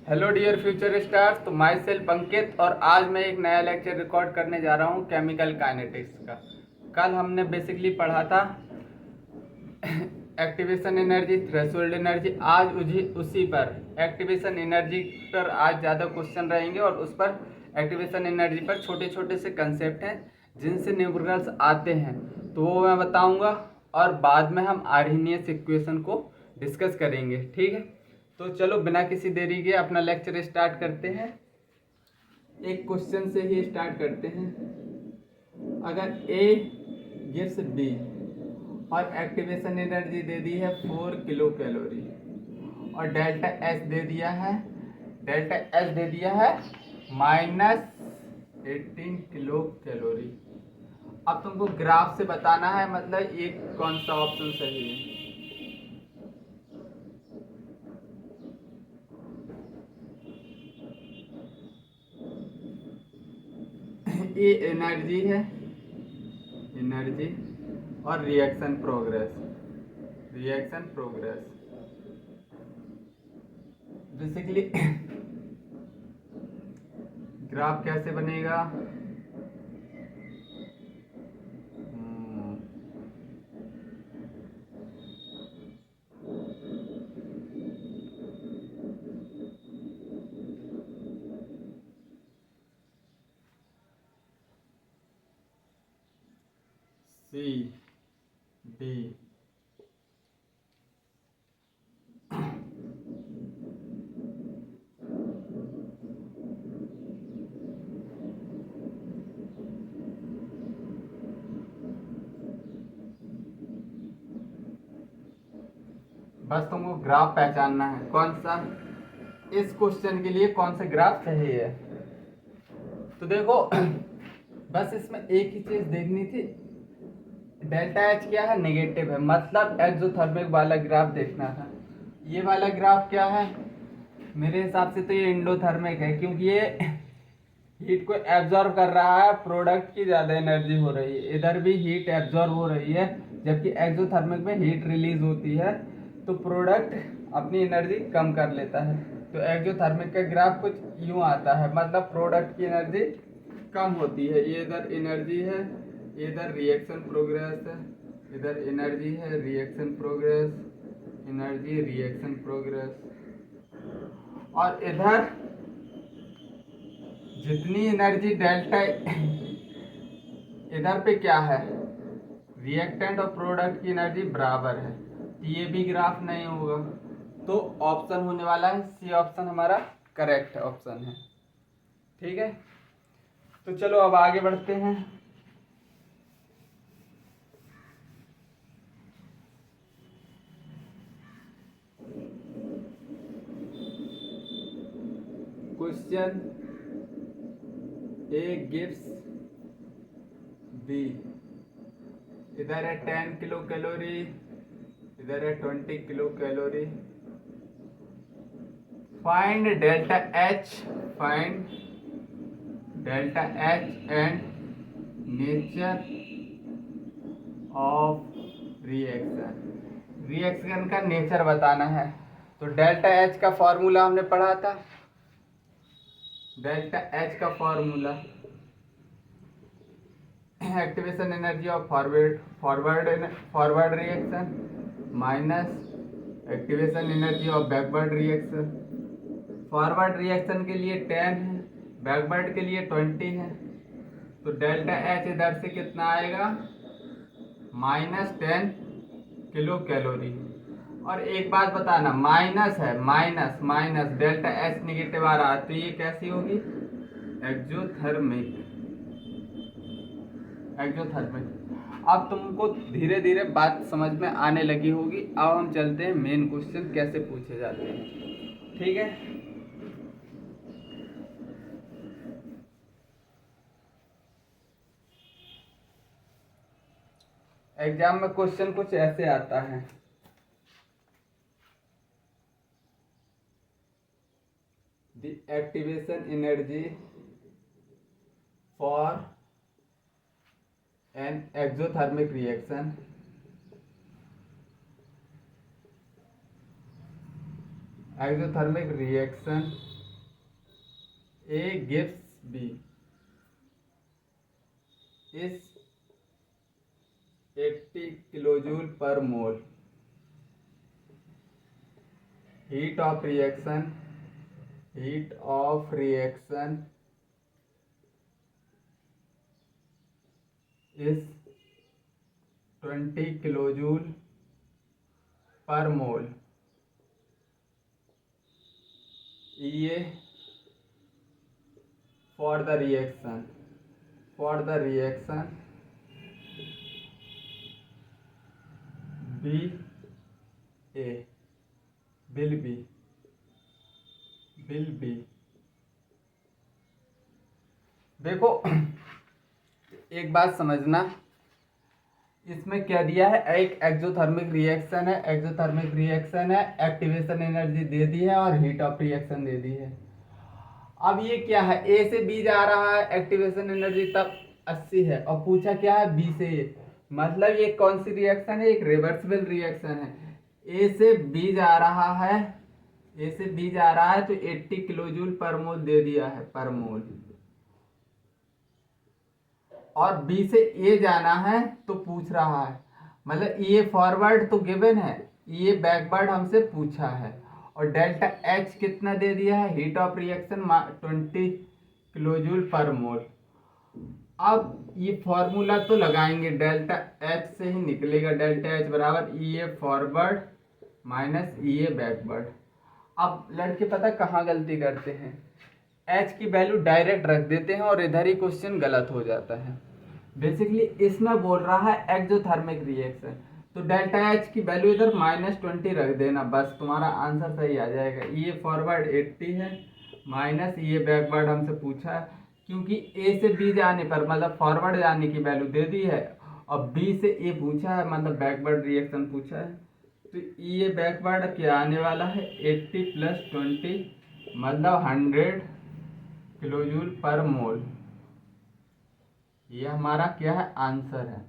Hello dear future stars. तो my self अंकित और आज मैं एक नया लेक्चर रिकॉर्ड करने जा रहा हूँ केमिकल काइनेटिक्स का। कल हमने बेसिकली पढ़ा था एक्टिवेशन एनर्जी, थ्रेशोल्ड एनर्जी। आज उसी पर एक्टिवेशन एनर्जी पर आज ज़्यादा क्वेश्चन रहेंगे और उस पर एक्टिवेशन एनर्जी पर छोटे छोटे से कंसेप्ट हैं जिनसे न्यूमेरिकल्स आते हैं, तो वो मैं बताऊंगा और बाद में हम आर्हेनियस इक्वेशन को डिस्कस करेंगे। ठीक है, तो चलो बिना किसी देरी के अपना लेक्चर स्टार्ट करते हैं। एक क्वेश्चन से ही स्टार्ट करते हैं। अगर ए गिव्स बी और एक्टिवेशन एनर्जी दे दी है 4 किलो कैलोरी और डेल्टा एच दे दिया है -18 किलो कैलोरी। अब तुमको ग्राफ से बताना है, मतलब ये कौन सा ऑप्शन सही है। ये एनर्जी है, एनर्जी और रिएक्शन प्रोग्रेस बेसिकली ग्राफ कैसे बनेगा। सी डी बस तुमको ग्राफ पहचानना है कौन सा, इस क्वेश्चन के लिए कौन सा ग्राफ सही है। तो देखो बस इसमें एक ही चीज देखनी थी, डेल्टा एच क्या है, नेगेटिव है, मतलब एक्सोथर्मिक वाला ग्राफ देखना था। ये वाला ग्राफ क्या है, मेरे हिसाब से तो ये एंडोथर्मिक है, क्योंकि ये हीट को एब्जॉर्ब कर रहा है, प्रोडक्ट की ज़्यादा एनर्जी हो रही है, इधर भी हीट एब्जॉर्ब हो रही है, जबकि एक्सोथर्मिक में हीट रिलीज होती है तो प्रोडक्ट अपनी एनर्जी कम कर लेता है। तो एक्सोथर्मिक का ग्राफ कुछ यूँ आता है, मतलब प्रोडक्ट की एनर्जी कम होती है। ये इधर एनर्जी है, इधर रिएक्शन प्रोग्रेस है, इधर एनर्जी है, reaction progress, energy, reaction progress, और इधर जितनी एनर्जी डेल्टा इधर पे क्या है, रिएक्टेंट और प्रोडक्ट की एनर्जी बराबर है, तो ये भी ग्राफ नहीं होगा। तो ऑप्शन होने वाला है सी, ऑप्शन हमारा करेक्ट ऑप्शन है। ठीक है, तो चलो अब आगे बढ़ते हैं। क्वेश्चन ए गिव्स बी, इधर है 10 किलो कैलोरी, इधर है 20 kilo calorie. Find delta H and nature of reaction का नेचर बताना है। तो डेल्टा एच का फॉर्मूला हमने पढ़ा था, डेल्टा एच का formula activation energy of forward reaction minus activation energy of backward reaction. Forward reaction के लिए 10 है, बैकवर्ड के लिए 20 है, तो डेल्टा एच इधर से कितना आएगा, -10 किलो कैलोरी। और एक बात बताना, माइनस है, माइनस डेल्टा एच निगेटिव आ रहा है, तो ये कैसी होगी, एक्सोथर्मिक। अब तुमको धीरे धीरे बात समझ में आने लगी होगी। अब हम चलते हैं मेन क्वेश्चन कैसे पूछे जाते हैं। ठीक है, एग्जाम में क्वेश्चन कुछ ऐसे आता है, the activation energy for an exothermic reaction exothermic reaction A gives B is 80 kilojoule पर मोल. Heat of reaction is 20 kilojoule पर मोल. EA for the reaction BA will be. देखो एक बात समझना, इसमें क्या दिया है, एक एक्सोथर्मिक रिएक्शन है, एक्टिवेशन एनर्जी दे दी है और हीट ऑफ रिएक्शन दे दी है. अब ये क्या है, ए से बी जा रहा है, एक्टिवेशन एनर्जी तब 80 है, और पूछा क्या है बी से ए. मतलब ये कौन सी रिएक्शन है, एक रिवर्सिबल रिएक्शन है. ए से बी जा रहा है, तो 80 किलोजूल पर मोल दे दिया है पर मोल. और बी से ए जाना है तो पूछ रहा है, मतलब ए फॉरवर्ड तो गिवन है, ए बैकवर्ड हमसे पूछा है. और डेल्टा एच कितना दे दिया है, हीट ऑफ रिएक्शन 20 किलोजूल पर मोल. अब ये फॉर्मूला तो लगाएंगे, डेल्टा एच से ही निकलेगा, डेल्टा एच बराबर ई ए फॉरवर्ड माइनस ई ए बैकवर्ड. अब लड़के पता कहाँ गलती करते हैं, एच की वैल्यू डायरेक्ट रख देते हैं और इधर ही क्वेश्चन गलत हो जाता है. बेसिकली इसमें बोल रहा है एक्सोथर्मिक रिएक्शन, तो डेल्टा एच की वैल्यू इधर -20 रख देना, बस तुम्हारा आंसर सही आ जाएगा. ये फॉरवर्ड 80 है माइनस ये बैकवर्ड हमसे पूछा है, क्योंकि ए से बी जाने पर मतलब फॉरवर्ड जाने की वैल्यू दे दी है, और बी से ए पूछा है मतलब बैकवर्ड रिएक्शन पूछा है. तो ये बैकवर्ड क्या आने वाला है, 80 + 20 मतलब 100 किलोजूल पर मोल. ये हमारा क्या है, आंसर है.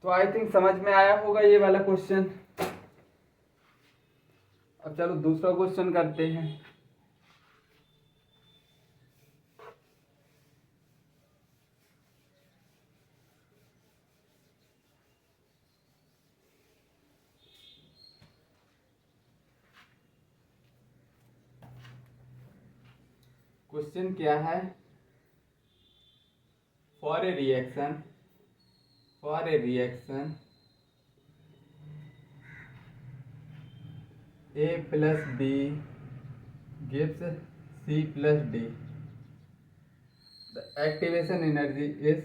तो आई थिंक समझ में आया होगा ये वाला क्वेश्चन. अब चलो दूसरा क्वेश्चन करते हैं. क्वेश्चन क्या है, for a reaction A plus B gives C plus D. The activation energy is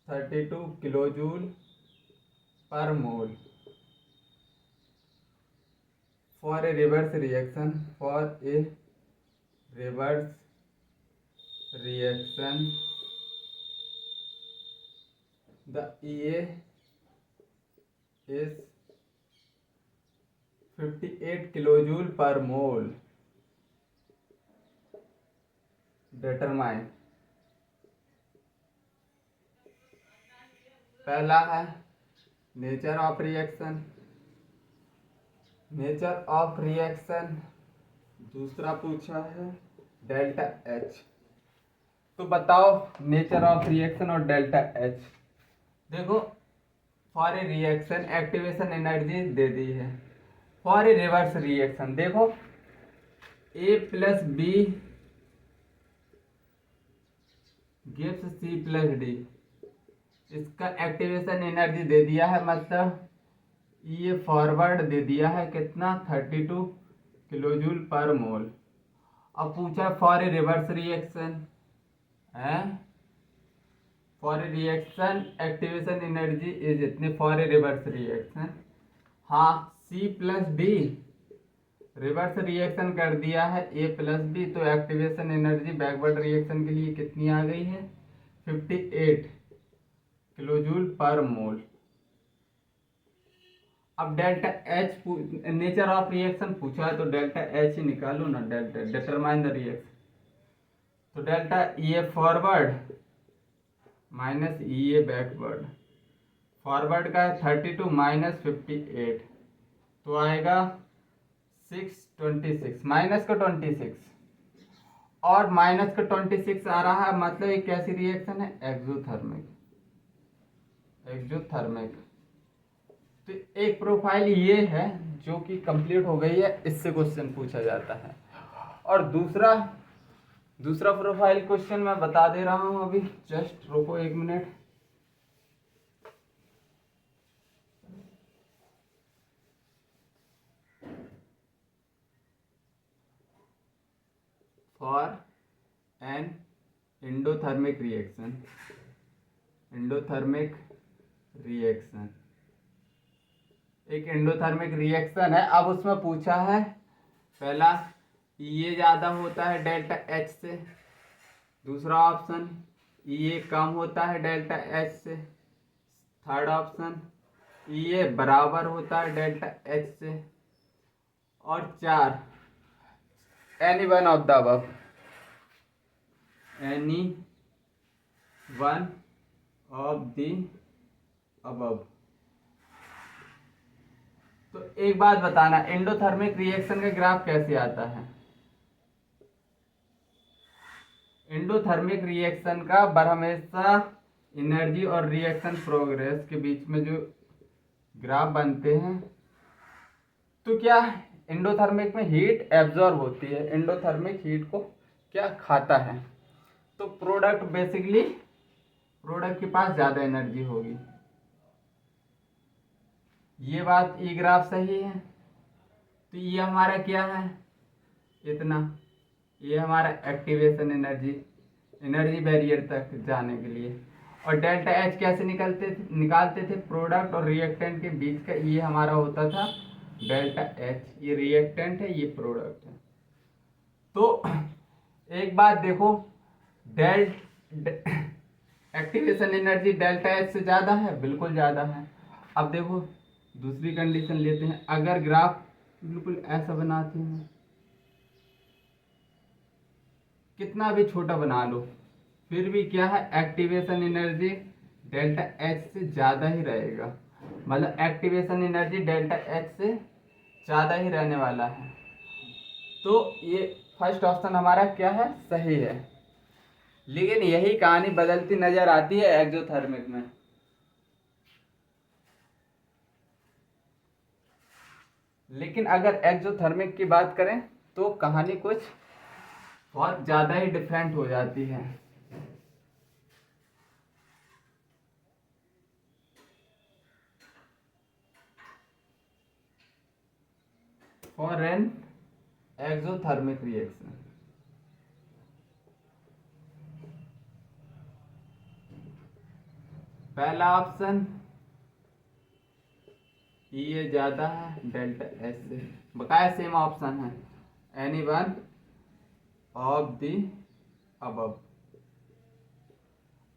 32 kilojoule per mole. For a reverse reaction, the EA is 58 kilojoule per mole. Determine. पहला है nature of reaction, दूसरा पूछा है delta H. तो बताओ nature of reaction और delta H. देखो for a reaction activation energy दे दी है. फॉर ए रिवर्स रिएक्शन देखो A plus B gives C plus D. इसका एक्टिवेशन एनर्जी दे दिया है, मतलब ये फॉरवर्ड दे दिया है कितना, 32 किलोजूल पर मोल. अब पूछा फॉर ए रिवर्स रिएक्शन है, for a reaction activation energy is इतने फॉर ए रिवर्स रिएक्शन. हाँ C plus D reverse reaction कर दिया है A plus B, तो एक्टिवेशन एनर्जी बैकवर्ड रिएक्शन के लिए कितनी आ गई है, 58 किलोजूल पर मोल. अब delta H nature of reaction पूछा है तो डेल्टा एच ही निकालो ना, डेल्टा डिटरमाइन द रिएक्शन। तो डेल्टा ई ए फॉरवर्ड माइनस ई ए बैकवर्ड, फॉरवर्ड का है 32 माइनस 58, तो आएगा 626 माइनस का 26 और माइनस का 26 आ रहा है, मतलब एक कैसी रिएक्शन है, एक्सोथर्मिक। एक्सोथर्मिक तो एक प्रोफाइल ये है जो कि कंप्लीट हो गई है, इससे क्वेश्चन पूछा जाता है। और दूसरा प्रोफाइल क्वेश्चन मैं बता दे रहा हूं अभी, जस्ट रुको 1 minute. For an endothermic reaction, endothermic reaction एक एंडोथर्मिक रिएक्शन है। अब उसमें पूछा है पहला ये ज़्यादा होता है डेल्टा एच से, दूसरा ऑप्शन ये कम होता है डेल्टा एच से, थर्ड ऑप्शन ये बराबर होता है डेल्टा एच से, और 4 any one of the above, any one of the above. तो एक बात बताना, एंडोथर्मिक रिएक्शन का ग्राफ कैसे आता है? एंडोथर्मिक रिएक्शन का हमेशा एनर्जी और रिएक्शन प्रोग्रेस के बीच में जो ग्राफ बनते हैं, तो क्या एंडोथर्मिक में हीट एब्जॉर्ब होती है, एंडोथर्मिक हीट को क्या खाता है, तो प्रोडक्ट बेसिकली प्रोडक्ट के पास ज़्यादा एनर्जी होगी। ये बात ये ग्राफ सही है। तो ये हमारा क्या है, इतना, ये हमारा एक्टिवेशन एनर्जी बैरियर तक जाने के लिए। और डेल्टा एच कैसे निकालते थे प्रोडक्ट और रिएक्टेंट के बीच का, ये हमारा होता था डेल्टा एच, ये रिएक्टेंट है ये प्रोडक्ट है। तो एक बात देखो, एक्टिवेशन एनर्जी डेल्टा एच से ज़्यादा है, बिल्कुल ज़्यादा है। अब देखो दूसरी कंडीशन लेते हैं, अगर ग्राफ बिल्कुल ऐसा बनाते हैं, कितना भी छोटा बना लो फिर भी क्या है, एक्टिवेशन एनर्जी डेल्टा एच से ज़्यादा ही रहेगा, मतलब एक्टिवेशन एनर्जी डेल्टा एच से ज़्यादा ही रहने वाला है। तो ये फर्स्ट ऑप्शन हमारा क्या है, सही है। लेकिन यही कहानी बदलती नजर आती है एक्सोथर्मिक में। लेकिन अगर एक्सोथर्मिक की बात करें तो कहानी कुछ बहुत ज़्यादा ही डिफरेंट हो जाती है। फॉर एन एक्सोथर्मिक रिएक्शन, पहला ऑप्शन ये ज़्यादा है डेल्टा एच से, बकाया सेम ऑप्शन है, any one of the above.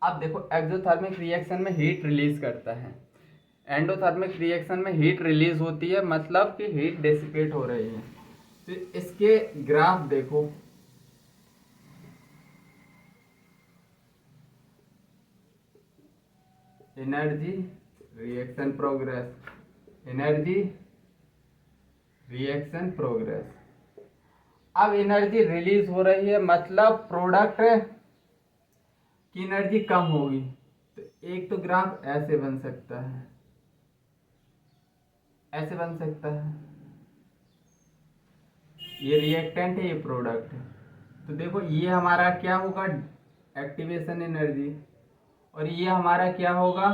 अब देखो एक्सोथर्मिक रिएक्शन में हीट रिलीज करता है, एंडोथर्मिक रिएक्शन में हीट रिलीज होती है, मतलब कि हीट डिसिपेट हो रही है। तो इसके ग्राफ देखो, energy reaction progress, energy reaction progress. अब एनर्जी रिलीज हो रही है, मतलब प्रोडक्ट की एनर्जी कम होगी। तो एक तो ग्राफ ऐसे बन सकता है, ऐसे बन सकता है, ये रिएक्टेंट है ये प्रोडक्ट है। तो देखो ये हमारा क्या होगा, एक्टिवेशन एनर्जी, और ये हमारा क्या होगा,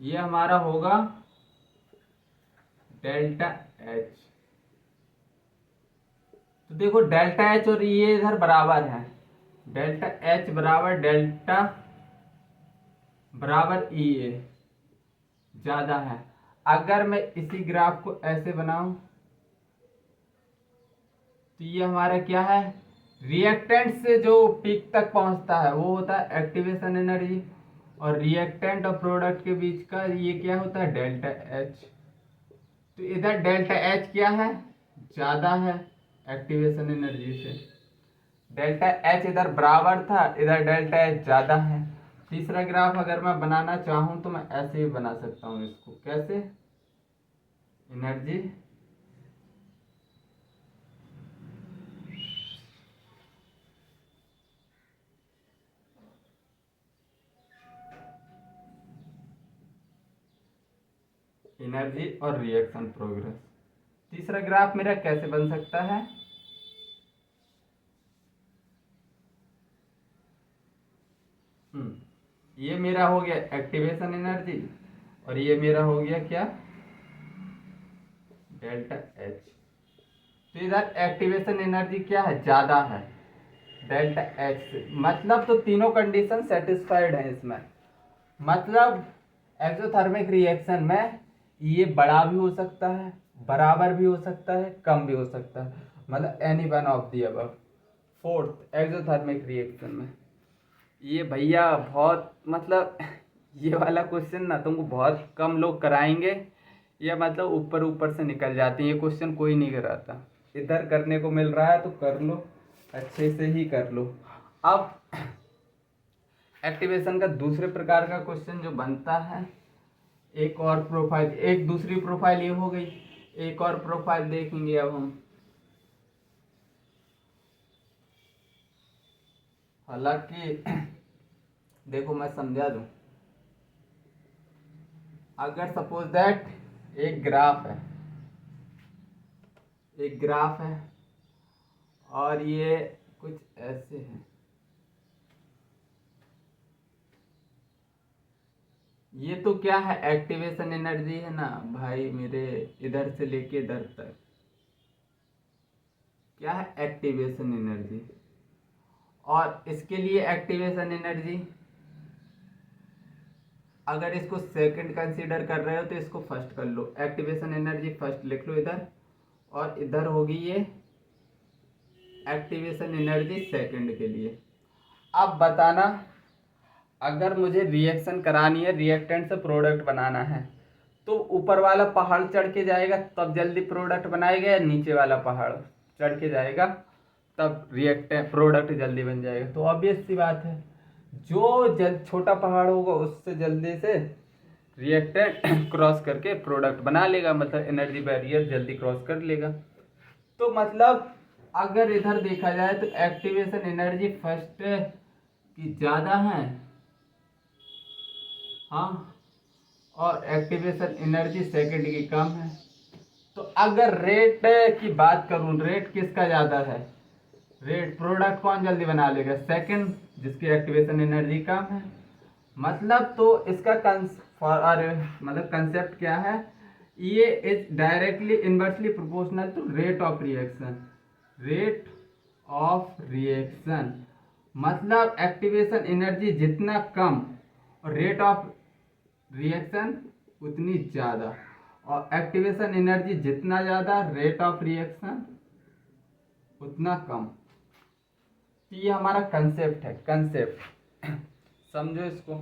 ये हमारा होगा डेल्टा एच। तो देखो डेल्टा एच और ये इधर बराबर है, डेल्टा एच बराबर डेल्टा बराबर ई ए, ज्यादा है। अगर मैं इसी ग्राफ को ऐसे बनाऊं तो ये हमारा क्या है, रिएक्टेंट से जो पीक तक पहुंचता है वो होता है एक्टिवेशन एनर्जी, और रिएक्टेंट और प्रोडक्ट के बीच का ये क्या होता है, डेल्टा एच। तो इधर डेल्टा एच क्या है, ज्यादा है एक्टिवेशन एनर्जी से। डेल्टा एच इधर बराबर था, इधर डेल्टा एच ज्यादा है। तीसरा ग्राफ अगर मैं बनाना चाहूं तो मैं ऐसे ही बना सकता हूं इसको, कैसे, एनर्जी एनर्जी और रिएक्शन प्रोग्रेस। तीसरा ग्राफ मेरा कैसे बन सकता है, ये मेरा हो गया एक्टिवेशन एनर्जी और ये मेरा हो गया क्या, डेल्टा एच। तो इधर एक्टिवेशन एनर्जी क्या है, ज्यादा है डेल्टा एच से, मतलब तो तीनों कंडीशन सेटिस्फाइड है इसमें। मतलब एक्सोथर्मिक रिएक्शन में ये बड़ा भी हो सकता है, बराबर भी हो सकता है, कम भी हो सकता है, मतलब any one of the above. Fourth exothermic reaction में ये भैया बहुत मतलब ये वाला क्वेश्चन ना तुमको बहुत कम लोग कराएंगे, ये मतलब ऊपर ऊपर से निकल जाते हैं, ये क्वेश्चन कोई नहीं कराता। इधर करने को मिल रहा है तो कर लो, अच्छे से ही कर लो। अब एक्टिवेशन का दूसरे प्रकार का क्वेश्चन जो बनता है, एक और प्रोफाइल, एक दूसरी प्रोफाइल ये हो गई, एक और प्रोफाइल देखेंगे अब हम। हालांकि देखो मैं समझा दूं, अगर सपोज दैट एक ग्राफ है, एक ग्राफ है और ये कुछ ऐसे है, ये तो क्या है, एक्टिवेशन एनर्जी है ना भाई मेरे, इधर से लेके इधर तक क्या है, एक्टिवेशन एनर्जी। और इसके लिए एक्टिवेशन एनर्जी, अगर इसको सेकंड कंसीडर कर रहे हो तो इसको फर्स्ट कर लो, एक्टिवेशन एनर्जी फर्स्ट लिख लो इधर, और इधर होगी ये एक्टिवेशन एनर्जी सेकंड के लिए। अब बताना, अगर मुझे रिएक्शन करानी है, रिएक्टेंट से प्रोडक्ट बनाना है, तो ऊपर वाला पहाड़ चढ़ के जाएगा तब जल्दी प्रोडक्ट बनाएगा, या नीचे वाला पहाड़ चढ़ के जाएगा तब रिएक्टेंट प्रोडक्ट जल्दी बन जाएगा। तो ऑब्वियस सी बात है, जो छोटा पहाड़ होगा उससे जल्दी से रिएक्टेंट क्रॉस करके प्रोडक्ट बना लेगा, मतलब एनर्जी बैरियर जल्दी क्रॉस कर लेगा। तो मतलब अगर इधर देखा जाए तो एक्टिवेशन एनर्जी फर्स्ट की ज़्यादा है, हाँ, और एक्टिवेशन एनर्जी सेकंड की कम है। तो अगर रेट की बात करूं, रेट किसका ज़्यादा है, रेट प्रोडक्ट कौन जल्दी बना लेगा, सेकंड, जिसकी एक्टिवेशन एनर्जी कम है। मतलब तो इसका मतलब कंसेप्ट क्या है, ये is directly inversely proportional to rate of reaction, rate of reaction. मतलब एक्टिवेशन एनर्जी जितना कम और रेट ऑफ रिएक्शन उतनी ज़्यादा, और एक्टिवेशन एनर्जी जितना ज़्यादा रेट ऑफ रिएक्शन उतना कम। तो ये हमारा कंसेप्ट है, कंसेप्ट समझो इसको।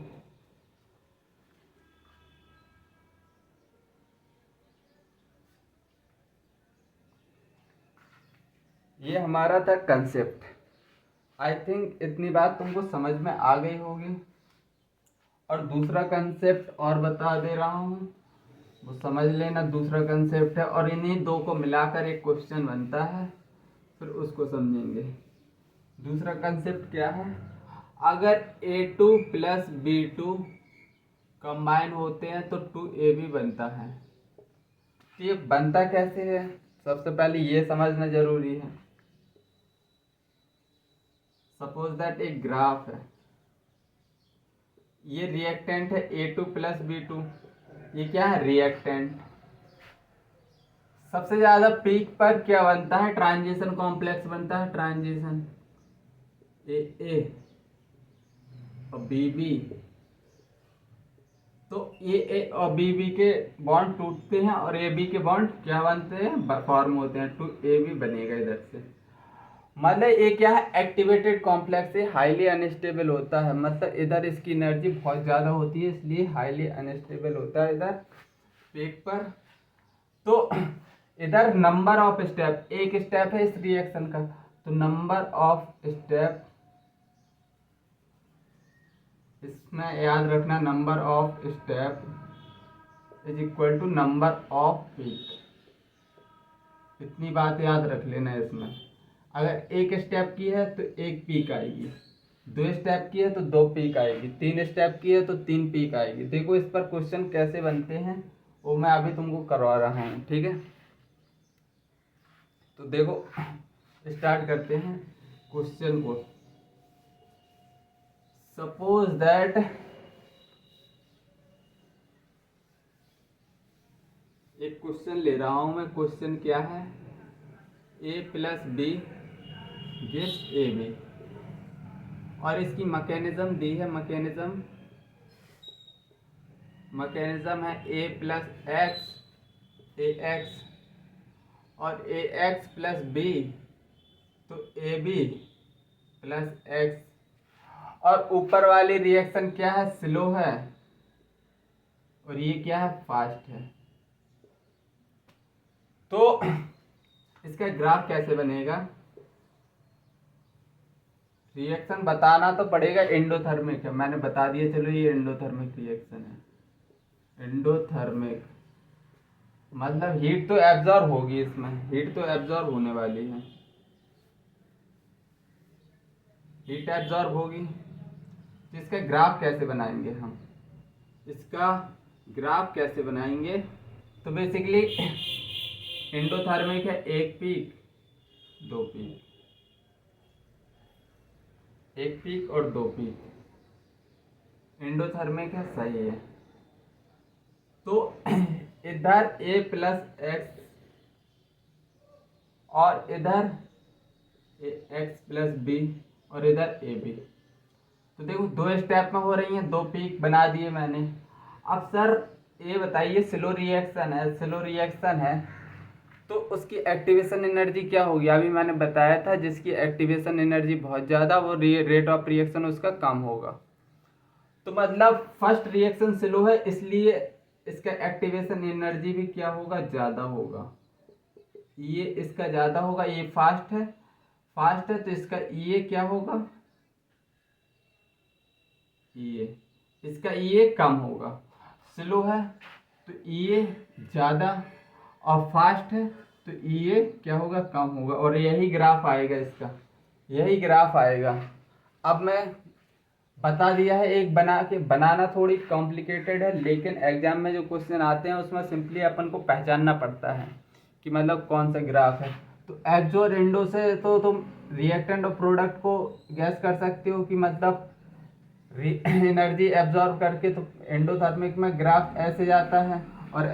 ये हमारा था कंसेप्ट। आई थिंक इतनी बात तुमको समझ में आ गई होगी। और दूसरा कंसेप्ट और बता दे रहा हूँ, वो समझ लेना, दूसरा कंसेप्ट है और इन्हीं दो को मिलाकर एक क्वेश्चन बनता है, फिर उसको समझेंगे। दूसरा कंसेप्ट क्या है, अगर A2 प्लस B2 कंबाइन होते हैं तो 2AB बनता है। तो ये बनता कैसे है, सबसे पहले ये समझना जरूरी है। सपोज दैट एक ग्राफ है, ये रिएक्टेंट है A2 प्लस B2, ये क्या है, रिएक्टेंट। सबसे ज्यादा पीक पर क्या बनता है, ट्रांजिशन कॉम्प्लेक्स बनता है, ट्रांजिशन ए और बी। तो ए और बी के बॉन्ड टूटते हैं और ए बी के बॉन्ड क्या बनते हैं, फॉर्म होते हैं, 2AB बनेगा इधर से। मतलब ये क्या है, एक्टिवेटेड कॉम्प्लेक्स है, हाईली अनस्टेबल होता है, मतलब इधर इसकी एनर्जी बहुत ज़्यादा होती है इसलिए हाईली अनस्टेबल होता है इधर पीक पर। तो इधर नंबर ऑफ स्टेप, एक स्टेप है इस रिएक्शन का, तो नंबर ऑफ स्टेप इसमें याद रखना, number of step is equal to number of peak. इतनी बात याद रख लेना इसमें। अगर एक स्टेप की है तो एक पीक आएगी, दो स्टेप की है तो दो पीक आएगी, तीन स्टेप की है तो तीन पीक आएगी। देखो इस पर क्वेश्चन कैसे बनते हैं वो मैं अभी तुमको करवा रहा हूँ, ठीक है। तो देखो स्टार्ट करते हैं क्वेश्चन को। सपोज दैट एक क्वेश्चन ले रहा हूं मैं। क्वेश्चन क्या है, a plus B gives A B, और इसकी मैकेनिज्म दी है। मैकेनिज्म है a plus x A x और ए एक्स प्लस बी, तो ए बी प्लस एक्स। और ऊपर वाली रिएक्शन क्या है, स्लो है, और ये क्या है, फास्ट है। तो इसका ग्राफ कैसे बनेगा, रिएक्शन बताना तो पड़ेगा। एंडोथर्मिक है, मैंने बता दिया, चलो ये एंडोथर्मिक रिएक्शन है। एंडोथर्मिक मतलब हीट तो एब्जॉर्ब होगी, इसमें हीट तो एब्जॉर्ब होने वाली है, हीट एब्जॉर्ब होगी। तो इसका ग्राफ कैसे बनाएंगे हम, इसका ग्राफ कैसे बनाएंगे, तो बेसिकली एंडोथर्मिक है, एक पीक दो पीक, एक पीक और दो पीक। एंडोथर्मिक है, सही है। तो इधर a प्लस एक्स और इधर एक्स प्लस बी और इधर ए बी। तो देखो दो स्टेप में हो रही हैं, दो पीक बना दिए मैंने। अब सर ये बताइए, स्लो रिएक्शन है, स्लो रिएक्शन है तो उसकी एक्टिवेशन एनर्जी क्या होगी। अभी मैंने बताया था जिसकी एक्टिवेशन एनर्जी बहुत ज़्यादा वो रेट ऑफ रिएक्शन उसका कम होगा। तो मतलब फर्स्ट रिएक्शन स्लो है इसलिए इसका एक्टिवेशन एनर्जी भी क्या होगा, ज़्यादा होगा। ये इसका ज़्यादा होगा, ये फास्ट है, फास्ट है तो इसका ये क्या होगा, ये इसका ये कम होगा। स्लो है तो ये ज़्यादा, और फास्ट है तो ये क्या होगा, कम होगा। और यही ग्राफ आएगा इसका, यही ग्राफ आएगा। अब मैं बता दिया है, एक बना के बनाना थोड़ी कॉम्प्लिकेटेड है, लेकिन एग्जाम में जो क्वेश्चन आते हैं उसमें सिंपली अपन को पहचानना पड़ता है कि मतलब कौन सा ग्राफ है। तो एक्सो और एंडो से तो तुम रिएक्टेंट और प्रोडक्ट को गैस कर सकते हो कि मतलब एनर्जी एब्जॉर्ब करके। तो एंडोथर्मिक में ग्राफ ऐसे जाता है, और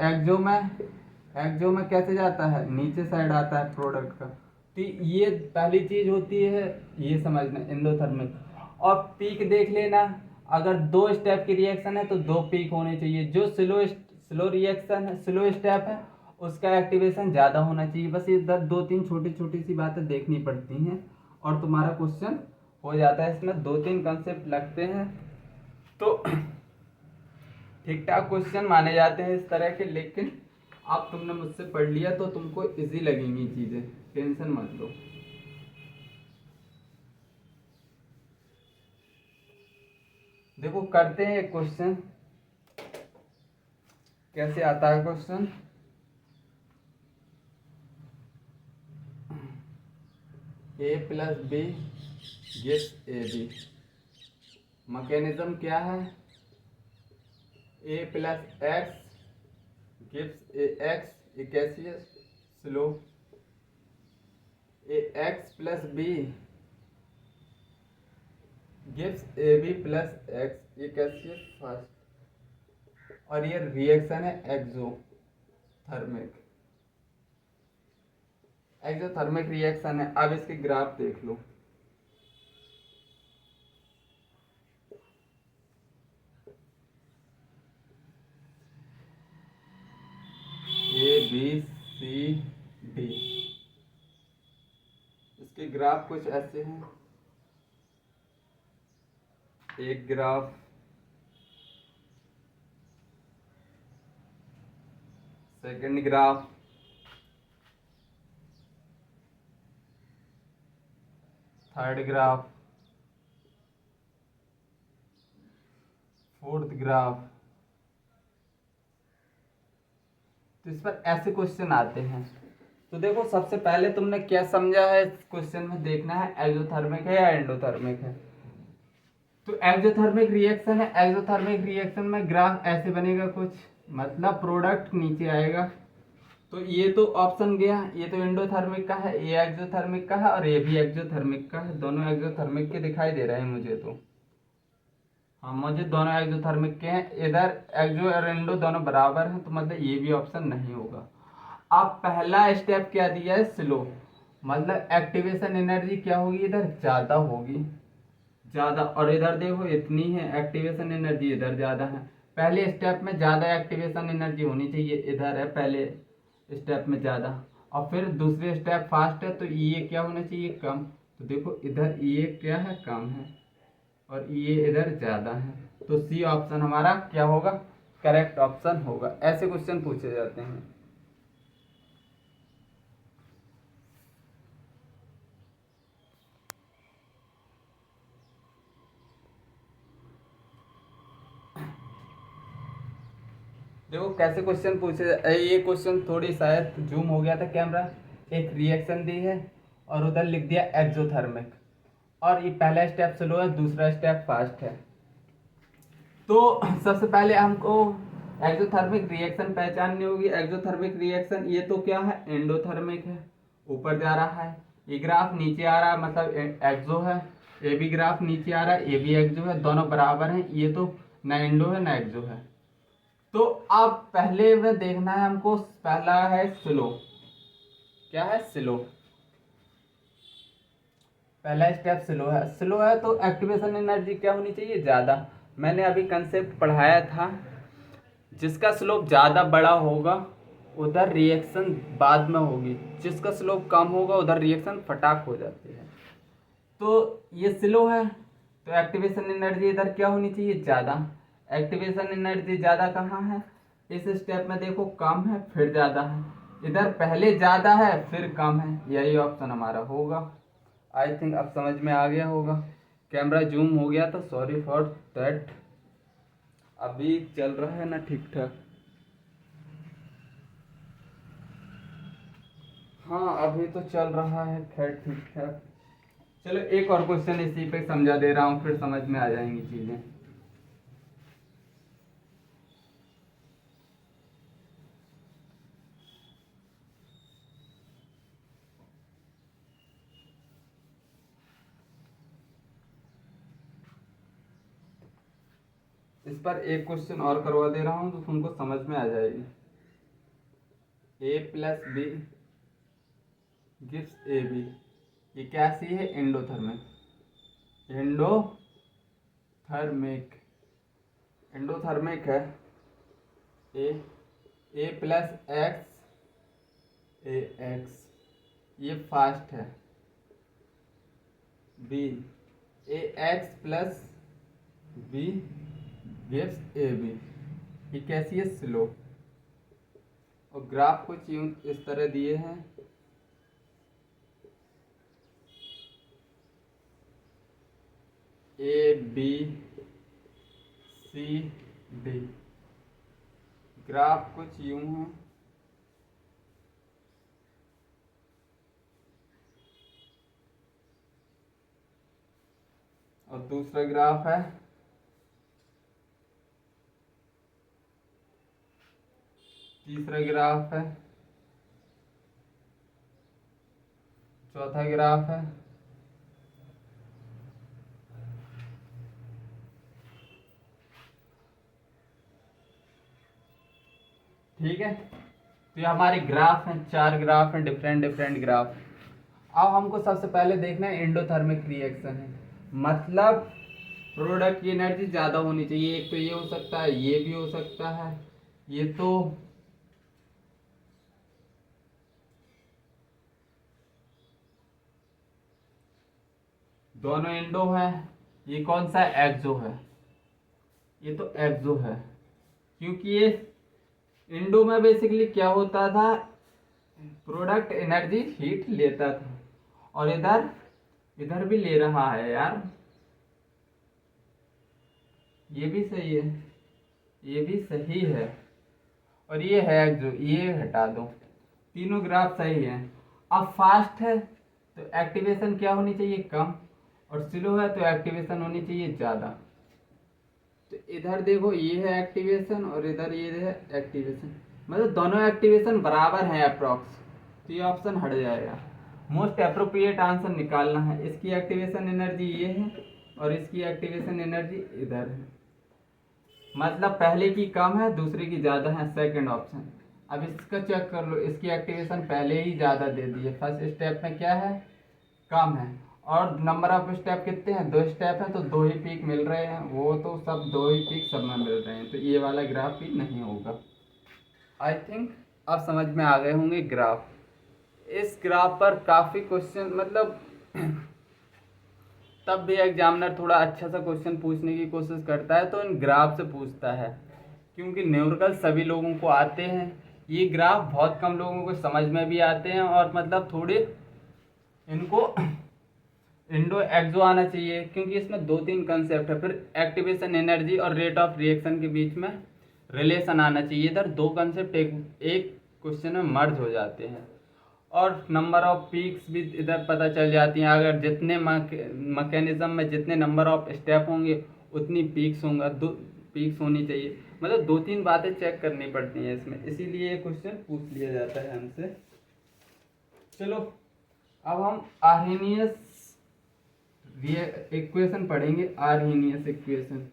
एक्सो में कैसे जाता है, नीचे साइड आता है प्रोडक्ट का। तो ये पहली चीज होती है, ये समझना एंडोथर्मिक। और पीक देख लेना, अगर दो स्टेप की रिएक्शन है तो दो पीक होने चाहिए। जो स्लो रिएक्शन है, स्लो स्टेप है, उसका एक्टिवेशन ज़्यादा होना चाहिए। बस ये दो तीन छोटी छोटी सी बातें देखनी पड़ती हैं और तुम्हारा क्वेश्चन हो जाता है। इसमें दो तीन कंसेप्ट लगते हैं तो ठीक ठाक क्वेश्चन माने जाते हैं इस तरह के। लेकिन अब तुमने मुझसे पढ़ लिया तो तुमको इजी लगेंगी चीज़ें, टेंशन मत लो। देखो करते हैं एक क्वेश्चन, कैसे आता है question. A plus B gives A B, mechanism क्या है, A plus X gives A X, ये कैसी है, slow. A X plus B gives A B plus X, ये कैसी है, फास्ट। और ये रिएक्शन है एक्सोथर्मिक, एक्सोथर्मिक रिएक्शन है। अब इसके ग्राफ देख लो। ए बी सी डी, इसके ग्राफ कुछ ऐसे हैं, एक graph, second graph, third graph, fourth graph. तो इस पर ऐसे क्वेश्चन आते हैं। तो देखो सबसे पहले तुमने क्या समझा है इस क्वेश्चन में, देखना है एक्सोथर्मिक है या एंडोथर्मिक है। तो एक्सोथर्मिक रिएक्शन है, एक्सोथर्मिक रिएक्शन में ग्राफ ऐसे बनेगा कुछ, मतलब प्रोडक्ट नीचे आएगा। तो ये तो ऑप्शन गया, ये तो एंडोथर्मिक का है, ये एक्सोथर्मिक का है और ये भी एक्सोथर्मिक का है। दोनों एक्सोथर्मिक के दिखाई दे रहे हैं मुझे तो। हाँ मुझे दोनों एक्सोथर्मिक के हैं, इधर एक्सो और एंडो दोनों बराबर हैं, तो मतलब ये भी ऑप्शन नहीं होगा। अब पहला स्टेप क्या दिया है, स्लो, मतलब एक्टिवेशन एनर्जी क्या होगी, इधर ज़्यादा होगी, ज़्यादा, और इधर देखो इतनी है एक्टिवेशन एनर्जी, इधर ज़्यादा है। पहले स्टेप में ज़्यादा एक्टिवेशन एनर्जी होनी चाहिए, इधर है पहले स्टेप में ज़्यादा, और फिर दूसरे स्टेप फास्ट है तो ये क्या होना चाहिए, कम। तो देखो इधर ये क्या है, कम है, और ये इधर ज़्यादा है। तो सी ऑप्शन हमारा क्या होगा, करेक्ट ऑप्शन होगा। ऐसे क्वेश्चन पूछे जाते हैं। देखो कैसे क्वेश्चन पूछे, ये क्वेश्चन थोड़ी शायद जूम हो गया था कैमरा। एक रिएक्शन दी है और उधर लिख दिया एक्सोथर्मिक, और ये पहला स्टेप स्लो है, दूसरा स्टेप फास्ट है। तो सबसे पहले हमको एक्सोथर्मिक रिएक्शन पहचाननी होगी। एक्सोथर्मिक रिएक्शन ये तो क्या है, एंडोथर्मिक है, ऊपर जा रहा है। ये ग्राफ नीचे आ रहा है, मतलब एक्सो है। ये भी ग्राफ नीचे आ रहा है, ये भी एक्सो है, दोनों बराबर हैं। ये तो ना एंडो है ना एक्सो है। तो अब पहले में देखना है हमको, पहला है स्लो। क्या है, स्लो। पहला स्टेप स्लो है, स्लो है तो एक्टिवेशन एनर्जी क्या होनी चाहिए, ज़्यादा। मैंने अभी कंसेप्ट पढ़ाया था, जिसका स्लोप ज़्यादा बड़ा होगा उधर रिएक्शन बाद में होगी, जिसका स्लोप कम होगा उधर रिएक्शन फटाक हो जाती है। तो ये स्लो है तो एक्टिवेशन एनर्जी इधर क्या होनी चाहिए, ज़्यादा। एक्टिवेशन एनर्जी ज़्यादा कहाँ है, इस स्टेप में देखो कम है फिर ज़्यादा है, इधर पहले ज़्यादा है फिर कम है, यही ऑप्शन हमारा होगा। आई थिंक अब समझ में आ गया होगा। कैमरा जूम हो गया तो सॉरी फॉर दैट। अभी चल रहा है ना ठीक ठाक। हाँ अभी तो चल रहा है खैर ठीक ठाक। चलो एक और क्वेश्चन इसी पे समझा दे रहा हूँ, फिर समझ में आ जाएंगी चीज़ें। इस पर एक क्वेश्चन और करवा दे रहा हूँ तो तुमको समझ में आ जाएगी। A plus B gives A B, ये क्या सी है, एंडोथर्मिक। एंडोथर्मिक, एंडोथर्मिक है। A, A plus x A X, ये फास्ट है। B, A X plus B gives A B, ये कैसी है, स्लो। और ग्राफ कुछ यूं इस तरह दिए हैं, A B C D, graph कुछ यूं है। और दूसरा ग्राफ है, तीसरा ग्राफ है, चौथा ग्राफ है, ठीक है। तो ये हमारे ग्राफ हैं, चार ग्राफ हैं, डिफरेंट डिफरेंट ग्राफ। अब हमको सबसे पहले देखना है एंडोथर्मिक रिएक्शन है, मतलब प्रोडक्ट की एनर्जी ज़्यादा होनी चाहिए। एक तो ये हो सकता है, ये भी हो सकता है, ये तो दोनों इंडो है। ये कौन सा एक्सो है? ये तो एक्सो है, क्योंकि ये इंडो में बेसिकली क्या होता था, प्रोडक्ट एनर्जी हीट लेता था, और इधर इधर भी ले रहा है यार, ये भी सही है, ये भी सही है, और ये है जो, ये हटा दो, तीनों ग्राफ सही है। अब फास्ट है तो एक्टिवेशन क्या होनी चाहिए, कम, और स्लो है तो एक्टिवेशन होनी चाहिए ज़्यादा। तो इधर देखो ये है एक्टिवेशन और इधर ये है एक्टिवेशन, मतलब दोनों एक्टिवेशन बराबर हैं अप्रॉक्स, तो ये ऑप्शन हट जाएगा। मोस्ट अप्रोप्रिएट आंसर निकालना है, इसकी एक्टिवेशन एनर्जी ये है और इसकी एक्टिवेशन एनर्जी इधर है, मतलब पहले की कम है दूसरे की ज़्यादा है, सेकंड ऑप्शन। अब इसका चेक कर लो, इसकी एक्टिवेशन पहले ही ज़्यादा दे दी है, फर्स्ट स्टेप में क्या है, कम है, और नंबर ऑफ स्टेप कितने हैं, 2 स्टेप हैं, तो 2 ही पीक मिल रहे हैं, वो तो सब 2 ही पीक सब में मिल रहे हैं, तो ये वाला ग्राफ भी नहीं होगा। आई थिंक अब समझ में आ गए होंगे ग्राफ। इस ग्राफ पर काफ़ी क्वेश्चन, मतलब तब भी एग्जामिनर थोड़ा अच्छा सा क्वेश्चन पूछने की कोशिश करता है तो इन ग्राफ से पूछता है, क्योंकि न्यूमेरिकल सभी लोगों को आते हैं, ये ग्राफ बहुत कम लोगों को समझ में भी आते हैं, और मतलब थोड़े इनको इंडो एक्सो आना चाहिए, क्योंकि इसमें 2-3 कंसेप्ट है, फिर एक्टिवेशन एनर्जी और रेट ऑफ रिएक्शन के बीच में रिलेशन आना चाहिए, इधर 2 कंसेप्ट एक क्वेश्चन में मर्ज हो जाते हैं, और नंबर ऑफ पीक्स भी इधर पता चल जाती हैं, अगर जितने मैकेनिज्म में जितने नंबर ऑफ स्टेप होंगे उतनी पीक्स होंगे, 2 पीक्स होनी चाहिए, मतलब 2-3 बातें चेक करनी पड़ती हैं इसमें, इसीलिए ये क्वेश्चन पूछ लिया जाता है हमसे। चलो अब हम आर्हेनियस इक्वेशन पढ़ेंगे, Arrhenius equation.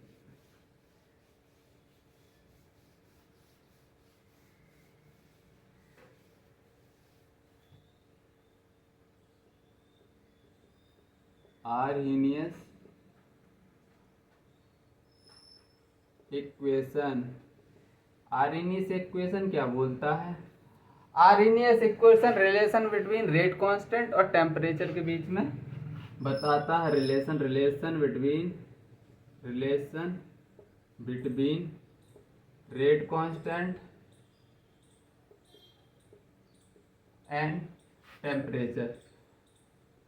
Arrhenius equation, Arrhenius equation क्या बोलता है, Arrhenius equation relation between rate constant और टेम्परेचर के बीच में बताता है, relation between rate constant and temperature.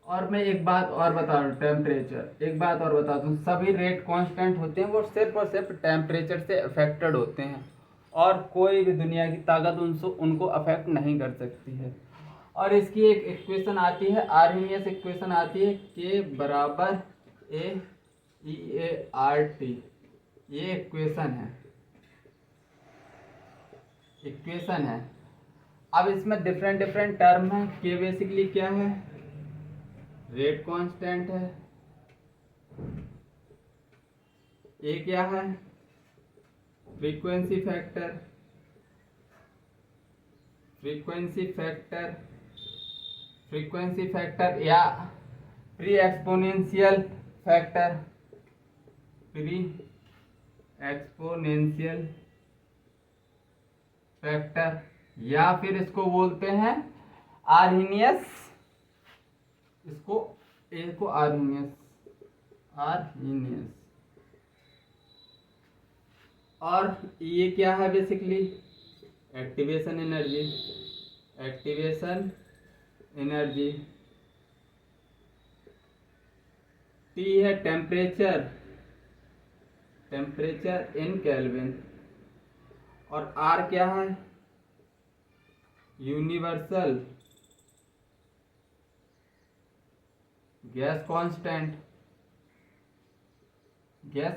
और मैं एक बात और बता दूँ, टेम्परेचर, एक बात और बता दूँ, सभी रेट कांस्टेंट होते हैं, वो सिर्फ और सिर्फ टेम्परेचर से अफेक्टेड होते हैं, और कोई भी दुनिया की ताकत उनको अफेक्ट नहीं कर सकती है। और इसकी एक इक्वेशन आती है, आर्हेनियस इक्वेशन आती है, के बराबर ए ई ए आर टी, ये इक्वेशन है। अब इसमें डिफरेंट टर्म है, के बेसिकली क्या है, रेट कांस्टेंट है, ए क्या है, फ्रीक्वेंसी फैक्टर या प्री एक्सपोनेंशियल फैक्टर, या फिर इसको बोलते हैं आर्हेनियस, इसको आर्हेनियस, और ये क्या है बेसिकली, एक्टिवेशन एनर्जी, टी है टेम्परेचर इन केल्विन, और आर क्या है, यूनिवर्सल गैस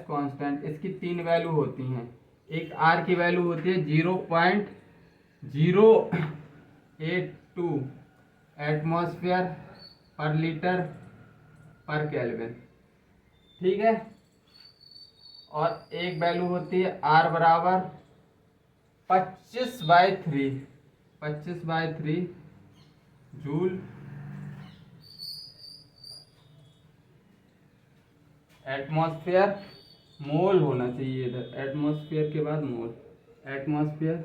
कांस्टेंट, इसकी 3 वैल्यू होती हैं, एक आर की वैल्यू होती है 0.082 एटमॉस्फेयर पर लीटर पर केल्विन, ठीक है, और एक वैल्यू होती है आर बराबर 25/3 जूल एटमॉस्फेयर, मोल होना चाहिए इधर, एटमॉस्फेयर के बाद मोल, एटमॉस्फेयर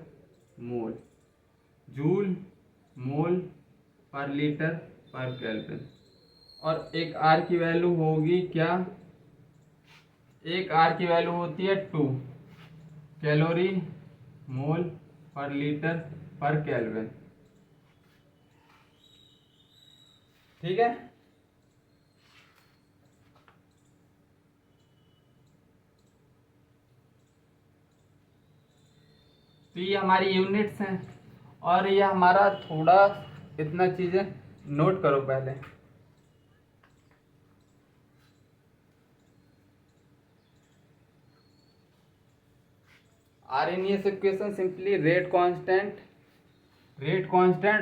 मोल, जूल मोल पर लीटर पर केल्विन। और एक आर की वैल्यू होगी क्या, एक आर की वैल्यू होती है 2 कैलोरी मोल पर लीटर पर केल्विन। ठीक है, तो ये हमारी यूनिट्स हैं और ये हमारा थोड़ा इतना चीजें नोट करो पहले। RNS equation simply rate constant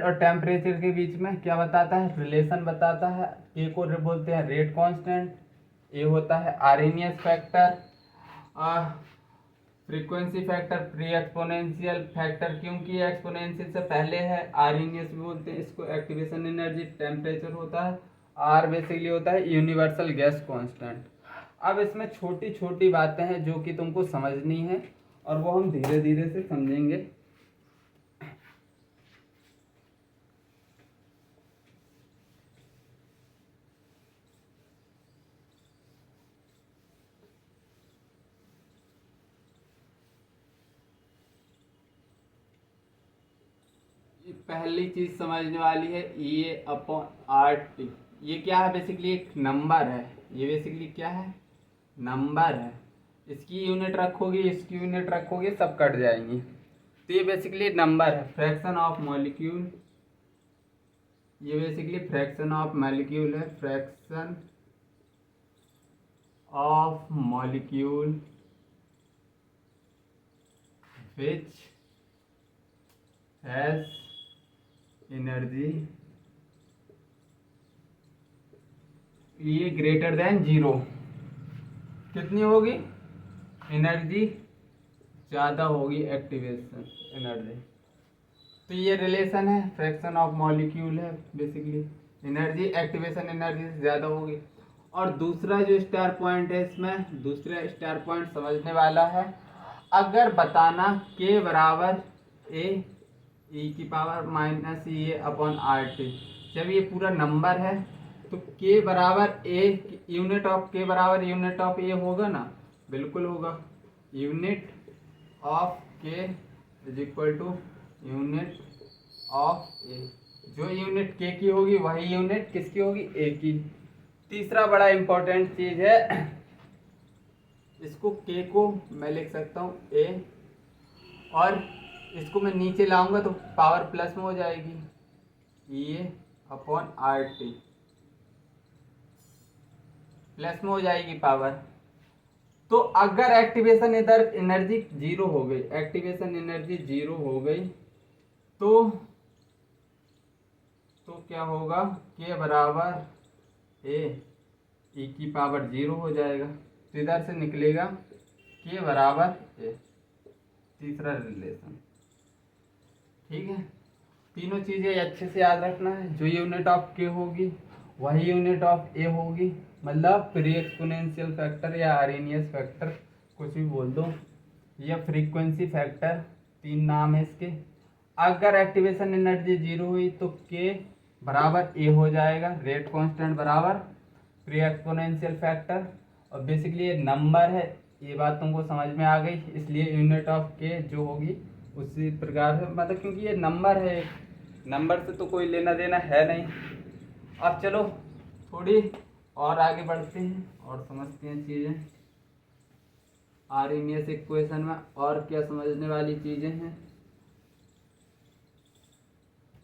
और टेम्परेचर के बीच में क्या बताता है, रिलेशन बताता है। ए को बोलते हैं रेट कांस्टेंट, ए होता है RNS factor, frequency factor pre exponential factor, क्योंकि एक्सपोनेंशियल से पहले है। आरएनएस भी बोलते हैं इसको, एक्टिवेशन एनर्जी, टेम्परेचर होता है, आर बेसिकली होता है यूनिवर्सल गैस कांस्टेंट। अब इसमें छोटी छोटी बातें हैं जो कि तुमको समझनी है और वो हम धीरे धीरे से समझेंगे। पहली चीज समझने वाली है ये अपॉन आर टी। ये क्या है, बेसिकली एक नंबर है। ये बेसिकली क्या है, नंबर है। इसकी यूनिट रखोगे, इसकी यूनिट रखोगे, सब कट जाएंगी। तो ये बेसिकली नंबर है, फ्रैक्शन ऑफ मॉलिक्यूल। ये बेसिकली फ्रैक्शन ऑफ मॉलिक्यूल है, fraction of molecule which has energy ये ग्रेटर देन 0। कितनी होगी, एनर्जी ज़्यादा होगी, एक्टिवेशन एनर्जी। तो ये रिलेशन है, फ्रैक्शन ऑफ मॉलिक्यूल है, बेसिकली एनर्जी एक्टिवेशन एनर्जी से ज़्यादा होगी। और दूसरा जो स्टार पॉइंट है इसमें, दूसरा स्टार पॉइंट समझने वाला है, अगर बताना के बराबर ए की power minus A upon R T. जब ये पूरा नंबर है तो के बराबर ए, यूनिट ऑफ के बराबर यूनिट ऑफ ए होगा ना, बिल्कुल होगा। Unit of K is equal to unit of A. जो यूनिट के की होगी वही यूनिट किसकी होगी, ए की। तीसरा बड़ा इंपॉर्टेंट चीज है, इसको के को मैं लिख सकता हूँ ए, और इसको मैं नीचे लाऊंगा तो पावर प्लस में हो जाएगी, ये अपॉन आर टी प्लस में हो जाएगी पावर। तो अगर एक्टिवेशन इधर एनर्जी 0 हो गई, एक्टिवेशन एनर्जी 0 हो गई तो क्या होगा, के बराबर ए की पावर 0 हो जाएगा। तो इधर से निकलेगा के बराबर ए, तीसरा रिलेशन। ठीक है, तीनों चीजें अच्छे से याद रखना है। जो यूनिट ऑफ के होगी वही यूनिट ऑफ ए होगी, मतलब प्री एक्सपोनेंशियल फैक्टर या आरएनएस फैक्टर, कुछ भी बोल दो, या फ्रीक्वेंसी फैक्टर, 3 नाम है इसके। अगर एक्टिवेशन एनर्जी 0 हुई तो के बराबर ए हो जाएगा, रेट कांस्टेंट बराबर प्री एक्सपोनेंशियल फैक्टर। और बेसिकली ये नंबर है, ये बात तुमको समझ में आ गई, इसलिए यूनिट ऑफ के जो होगी उसी प्रकार से, मतलब क्योंकि ये नंबर है, नंबर से तो कोई लेना देना है नहीं। अब चलो थोड़ी और आगे बढ़ते हैं और समझते हैं चीज़ें। आरएनएस इक्वेशन में और क्या समझने वाली चीज़ें हैं।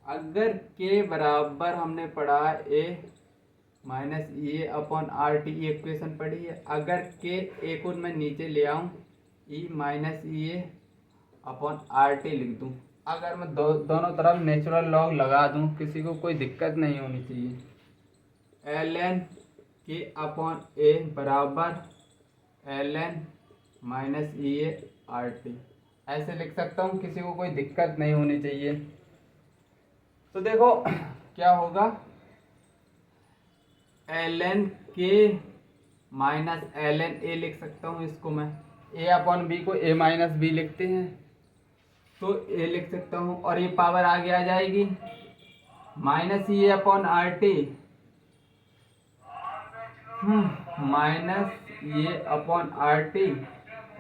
अगर के बराबर हमने पढ़ा ए minus A upon R T, equation पढ़ी है। अगर के ए को मैं नीचे ले आऊँ, E minus A upon R T लिख दूँ, अगर मैं दोनों तरफ नेचुरल लॉग लगा दूँ, किसी को कोई दिक्कत नहीं होनी चाहिए। L N K upon A बराबर L N minus A R T, ऐसे लिख सकता हूँ, किसी को कोई दिक्कत नहीं होनी चाहिए। तो देखो क्या होगा, एल एन के माइनस एल एन ए लिख सकता हूँ, इसको मैं ए अपॉन बी को ए माइनस बी लिखते हैं तो ए लिख सकता हूँ, और ये पावर आगे आ जाएगी minus A upon R T minus ये upon R T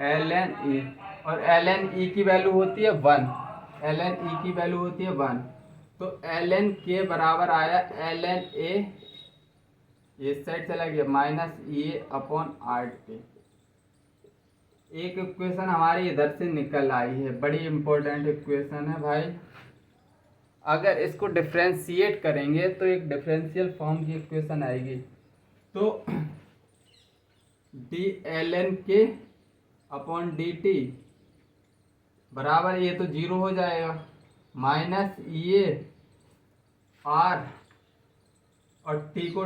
L N E, और एल एन ई की वैल्यू होती है 1, एल एन ई की वैल्यू होती है 1, तो एल एन के बराबर आया एल एन ए, इस साइड चला गया माइनस ये अपॉन आर टी। एक इक्वेशन हमारी इधर से निकल आई है, बड़ी इंपॉर्टेंट इक्वेशन है भाई। अगर इसको डिफ्रेंशिएट करेंगे तो एक डिफरेंशियल फॉर्म की इक्वेशन आएगी, तो D L N K upon D T बराबर, ये तो जीरो हो जाएगा, माइनस ये आर और टी को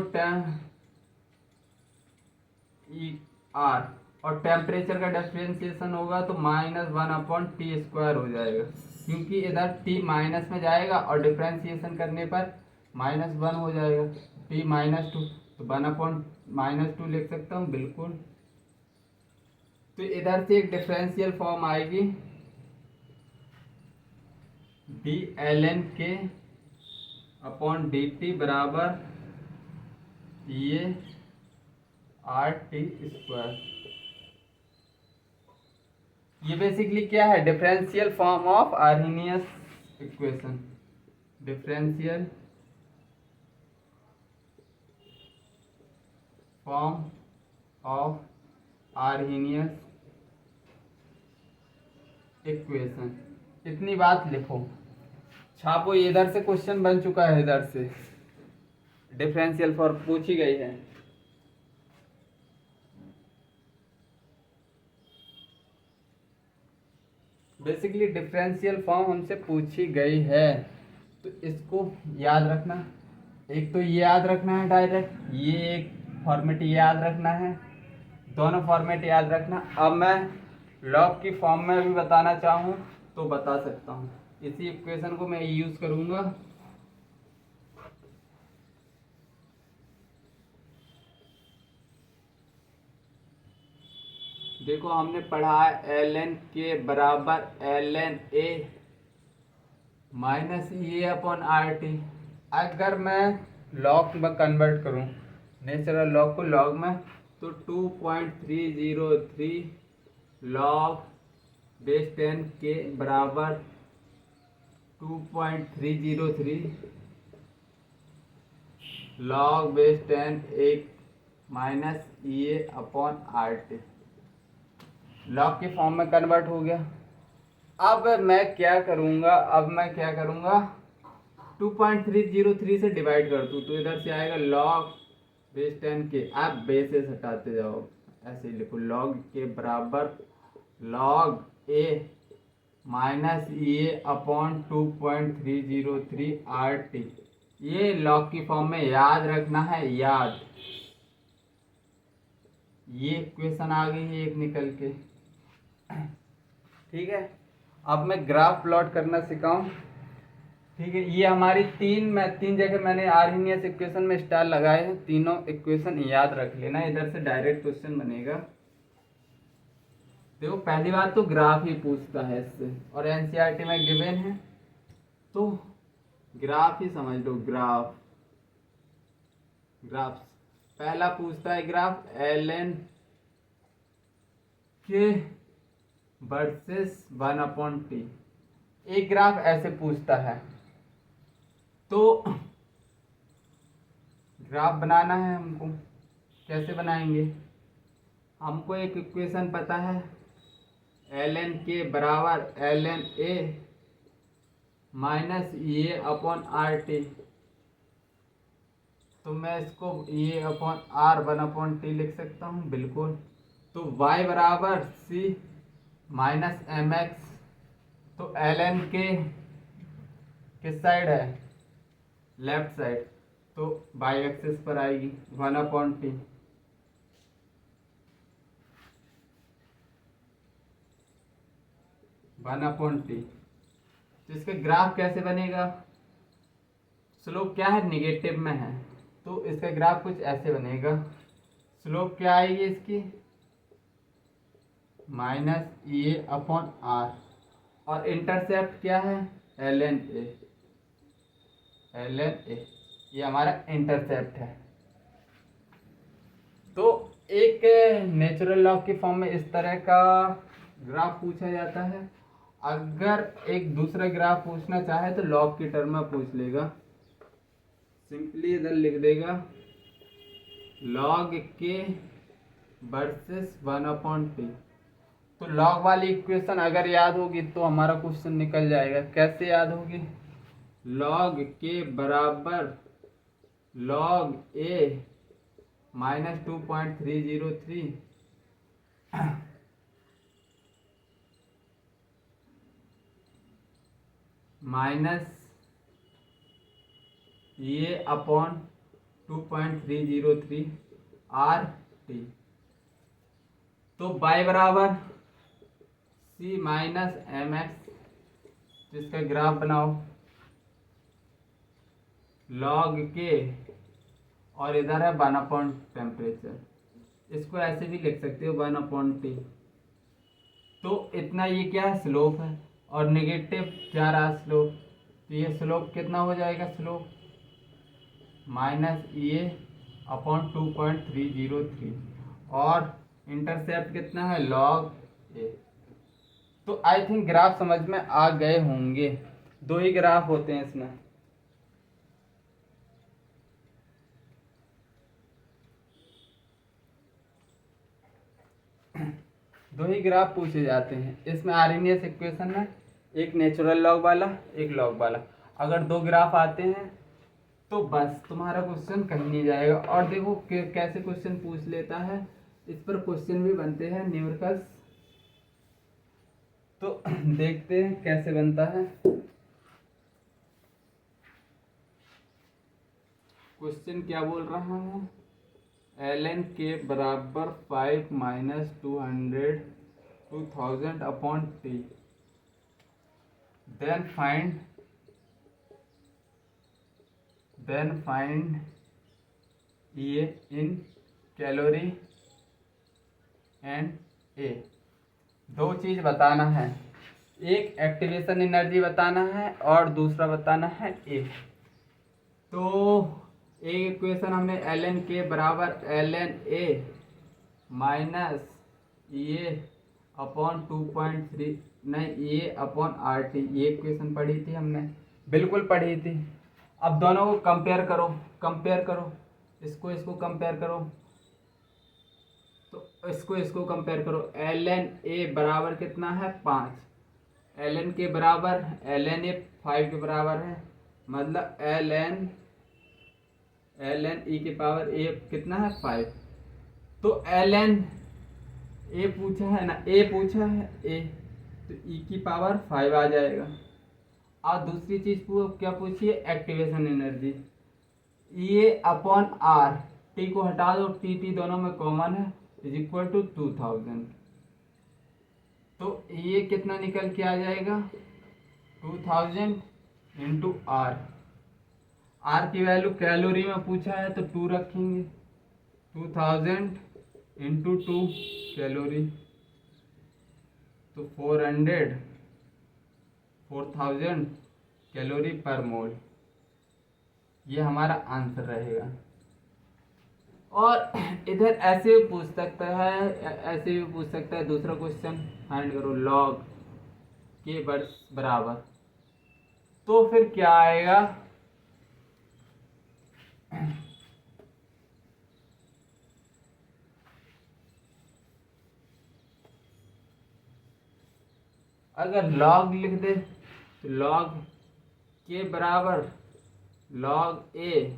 ई आर, और टेम्परेचर का डिफ्रेंशिएशन होगा तो माइनस 1/t² हो जाएगा, क्योंकि इधर t माइनस में जाएगा और डिफ्रेंशिएशन करने पर -1 हो जाएगा, t -2, तो 1/-2 लिख सकता हूँ बिल्कुल। तो इधर से एक डिफरेंशियल फॉर्म आएगी D L N K upon D T बराबर ये RT²। ये बेसिकली क्या है, differential form of Arrhenius equation, differential form of Arrhenius equation. इतनी बात लिखो, छापो, ये इधर से क्वेश्चन बन चुका है, इधर से डिफरेंशियल फॉर्म पूछी गई है। बेसिकली डिफरेंशियल फॉर्म हमसे पूछी गई है, तो इसको याद रखना। एक तो ये याद रखना है डायरेक्ट, ये एक फॉर्मेट याद रखना है, दोनों फॉर्मेट याद रखना। अब मैं लॉग की फॉर्म में भी बताना चाहूँ तो बता सकता हूँ, इसी इक्वेशन को मैं यूज़ करूँगा। देखो हमने पढ़ा है एल एन के बराबर एल एन ए माइनस ये अपॉन आर टी। अगर मैं लॉग में कन्वर्ट करूँ, नेचुरल लॉग को लॉग में, तो 2.303 लॉग बेस 10 के बराबर 2.303 लॉग बेस 10 एक माइनस ये अपॉन आर टी, लॉग के फॉर्म में कन्वर्ट हो गया। अब मैं क्या करूँगा, 2.303 से डिवाइड कर दूँ तो इधर से आएगा लॉग बेस 10 के, आप बेसेस हटाते जाओ, ऐसे ही लिखो, लॉग के बराबर लॉग ए माइनस ये अपॉन 2.303 आर टी। ये लॉग की फॉर्म में याद रखना है, याद। ये इक्वेशन आ गई है एक निकल के, ठीक है। अब मैं ग्राफ प्लॉट करना सिखाऊं, ठीक है। ये हमारी तीन जगह मैंने आर्हेनियस इक्वेशन में स्टार लगाए हैं, तीनों इक्वेशन याद रख लेना, इधर से डायरेक्ट क्वेश्चन बनेगा। देखो पहली बात तो ग्राफ ही पूछता है इससे, और एनसीईआरटी में गिवन है तो ग्राफ ही समझ लो, ग्राफ पहला पूछता है ग्राफ एल एन के वर्सेस 1/t। एक ग्राफ ऐसे पूछता है तो ग्राफ बनाना है हमको, कैसे बनाएंगे, हमको एक इक्वेशन पता है एल एन के बराबर एल एन ए माइनस ये अपॉन आर टी, तो मैं इसको ये अपॉन आर 1/t लिख सकता हूँ बिल्कुल। तो y बराबर c माइनस एम एक्स, तो एल एन के किस साइड है, लेफ्ट साइड, तो बाई एक्सिस पर आएगी 1/t। तो इसका ग्राफ कैसे बनेगा, स्लोप क्या है, निगेटिव में है, तो इसका ग्राफ कुछ ऐसे बनेगा। स्लोप क्या आएगी इसकी, माइनस ये अपॉन आर, और इंटरसेप्ट क्या है, एल एन ए, ये हमारा इंटरसेप्ट है। तो एक नेचुरल लॉग की फॉर्म में इस तरह का ग्राफ पूछा जाता है। अगर एक दूसरा ग्राफ पूछना चाहे तो लॉग की टर्म में पूछ लेगा, सिंपली इधर लिख देगा लॉग के वर्सेस 1/t। तो लॉग वाली इक्वेशन अगर याद होगी तो हमारा क्वेश्चन निकल जाएगा। कैसे याद होगी? लॉग के बराबर लॉग ए माइनस 2.303 माइनस ये अपॉन 2.303 आर टी। तो बाय बराबर सी माइनस एम एक्स, जिसका ग्राफ बनाओ लॉग के, और इधर है 1 टेम्परेचर, इसको ऐसे भी लिख सकते हो 1/t। तो इतना ये क्या है? स्लोप है, और नेगेटिव क्या रहा? स्लोप। तो ये स्लोप कितना हो जाएगा? स्लोप माइनस ये अपॉन 2.303, और इंटरसेप्ट कितना है? लॉग ए। तो आई थिंक ग्राफ समझ में आ गए होंगे। दो ही ग्राफ होते हैं इसमें। दो ही ग्राफ पूछे जाते हैं इसमें आर्हेनियस इक्वेशन में, एक नेचुरल लॉग वाला, एक लॉग वाला। अगर दो ग्राफ आते हैं तो बस तुम्हारा क्वेश्चन कहीं नहीं जाएगा। और देखो कैसे क्वेश्चन पूछ लेता है, इस पर क्वेश्चन भी बनते हैं न्यूमेरिकल्स। तो देखते हैं कैसे बनता है क्वेश्चन। क्या बोल रहा है? ln के बराबर 5 minus 2000 upon T, then find ये इन कैलोरी एंड ए। दो चीज बताना है, एक एक्टिवेशन एनर्जी बताना है और दूसरा बताना है ए। तो एक इक्वेशन हमने ln के बराबर ln ए माइनस ये अपॉन 2.3 नहीं ये अपॉन आर टी, ये इक्वेशन पढ़ी थी हमने, बिल्कुल पढ़ी थी। अब दोनों को कंपेयर करो, इसको कंपेयर करो, तो इसको कंपेयर करो। ln ए बराबर कितना है? 5। ln के बराबर ln ए 5 के बराबर है, मतलब ln ई के पावर ए कितना है? 5। तो ln ए पूछा है ना, ए पूछा है ए, तो ई की पावर 5 आ जाएगा। और दूसरी चीज क्या पूछिए? एक्टिवेशन एनर्जी, ये अपॉन आर, टी को हटा दो, टी दोनों में कॉमन है, इज इक्वल टू 2000। तो ये कितना निकल के आ जाएगा? 2000 इंटू आर। आर की वैल्यू कैलोरी में पूछा है तो 2 रखेंगे, 2000 इंटू 2 कैलोरी, तो 4000 कैलोरी पर मोल, ये हमारा आंसर रहेगा। और इधर ऐसे भी पूछ सकता है, ऐसे भी पूछ सकता है। दूसरा क्वेश्चन फाइंड करो लॉग के बराबर, तो फिर क्या आएगा? अगर लॉग लिख दे तो लॉग के बराबर लॉग ए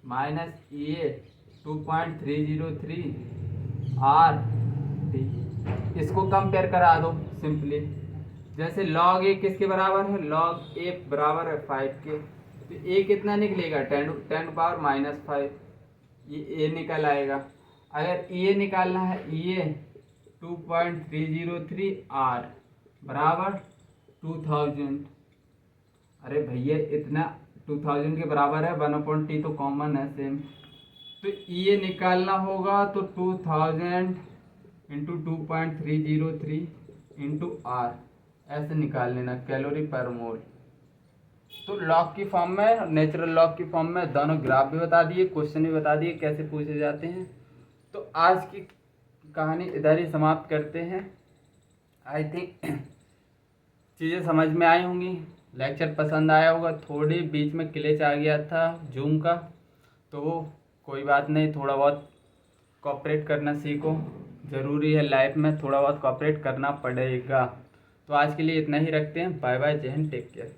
माइनस ए 2.303 आर टी, इसको कंपेयर करा दो सिंपली। जैसे लॉग ए किसके बराबर है? लॉग ए बराबर है 5 के, तो ए कितना निकलेगा? 10⁻⁵ ये ए निकल आएगा। अगर ये निकालना है, ये 2.303 आर बराबर 2000। अरे भैया इतना 2000 के बराबर है, 1/t तो कॉमन है सेम, तो ये निकालना होगा। तो 2000 इंटू 2.303 इंटू आर, ऐसे निकाल लेना कैलोरी पर मोल। तो लॉग की फॉर्म में, नेचुरल लॉग की फॉर्म में दोनों ग्राफ भी बता दिए, क्वेश्चन भी बता दिए कैसे पूछे जाते हैं। तो आज की कहानी इधर ही समाप्त करते हैं। आई थिंक चीज़ें समझ में आई होंगी, लेक्चर पसंद आया होगा। थोड़ी बीच में ग्लिच आ गया था जूम का, तो कोई बात नहीं, थोड़ा बहुत कोऑपरेट करना सीखो, ज़रूरी है लाइफ में, थोड़ा बहुत कोऑपरेट करना पड़ेगा। तो आज के लिए इतना ही रखते हैं। बाय बाय, जय हिंद, टेक केयर।